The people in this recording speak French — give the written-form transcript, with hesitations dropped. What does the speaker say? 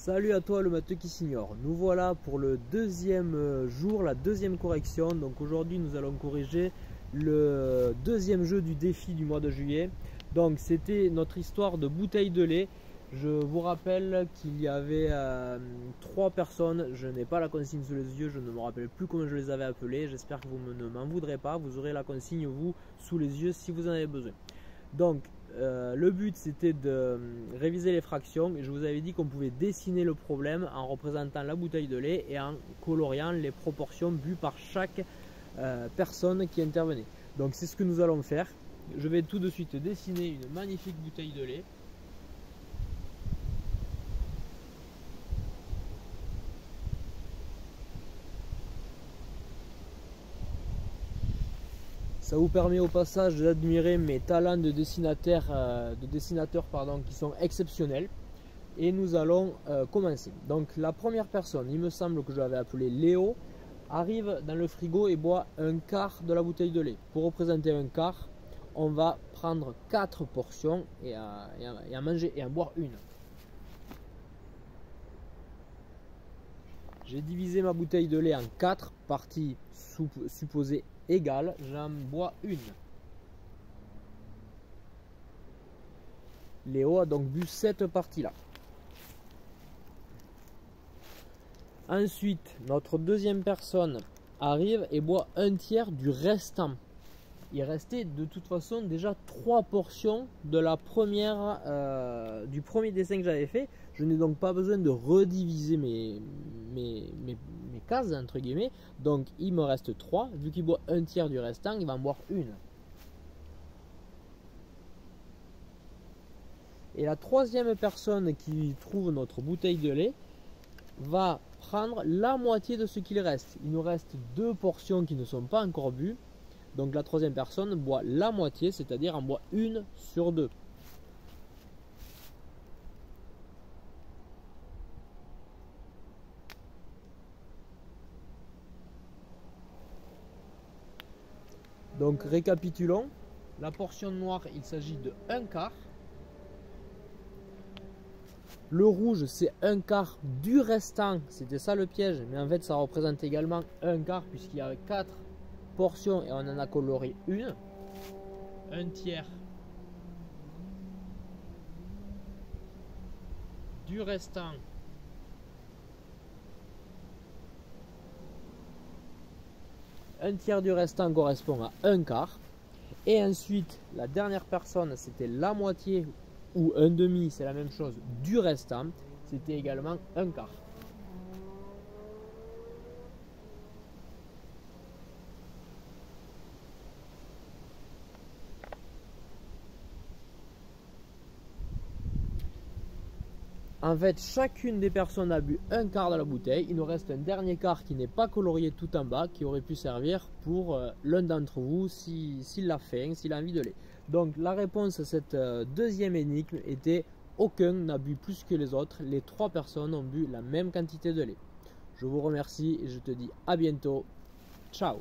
Salut à toi le matheux qui s'ignore. Nous voilà pour le deuxième jour, la deuxième correction. Donc aujourd'hui nous allons corriger le deuxième jeu du défi du mois de juillet. Donc c'était notre histoire de bouteille de lait. Je vous rappelle qu'il y avait 3 personnes. Je n'ai pas la consigne sous les yeux, je ne me rappelle plus comment je les avais appelées. J'espère que vous ne m'en voudrez pas. Vous aurez la consigne vous sous les yeux si vous en avez besoin. Donc le but c'était de réviser les fractions et je vous avais dit qu'on pouvait dessiner le problème en représentant la bouteille de lait et en coloriant les proportions bues par chaque personne qui intervenait. Donc c'est ce que nous allons faire. Je vais tout de suite dessiner une magnifique bouteille de lait. Ça vous permet au passage d'admirer mes talents de dessinateur, qui sont exceptionnels. Et nous allons commencer. Donc la première personne, il me semble que je l'avais appelé Léo, arrive dans le frigo et boit un quart de la bouteille de lait. Pour représenter un quart, on va prendre 4 portions et à manger et à boire une. J'ai divisé ma bouteille de lait en 4 parties supposées égales, j'en bois une. Léo a donc bu cette partie-là. Ensuite, notre deuxième personne arrive et boit un tiers du restant. Il restait de toute façon déjà 3 portions de la première, du premier dessin que j'avais fait. Je n'ai donc pas besoin de rediviser mes cases entre guillemets. Donc il me reste 3. Vu qu'il boit un tiers du restant, il va en boire une. Et la troisième personne qui trouve notre bouteille de lait va prendre la moitié de ce qu'il reste. Il nous reste 2 portions qui ne sont pas encore bues. Donc la troisième personne boit la moitié, c'est-à-dire en boit une sur 2. Donc récapitulons, la portion noire il s'agit de un quart. Le rouge c'est un quart du restant, c'était ça le piège, mais en fait ça représente également un quart puisqu'il y a 4 portions et on en a coloré une. Un tiers du restant. Un tiers du restant correspond à un quart. Et ensuite, la dernière personne, c'était la moitié ou un demi, c'est la même chose, du restant. C'était également un quart. En fait, chacune des personnes a bu un quart de la bouteille. Il nous reste un dernier quart qui n'est pas colorié tout en bas, qui aurait pu servir pour l'un d'entre vous s'il a faim, s'il a envie de lait. Donc la réponse à cette deuxième énigme était aucun n'a bu plus que les autres. Les 3 personnes ont bu la même quantité de lait. Je vous remercie et je te dis à bientôt. Ciao.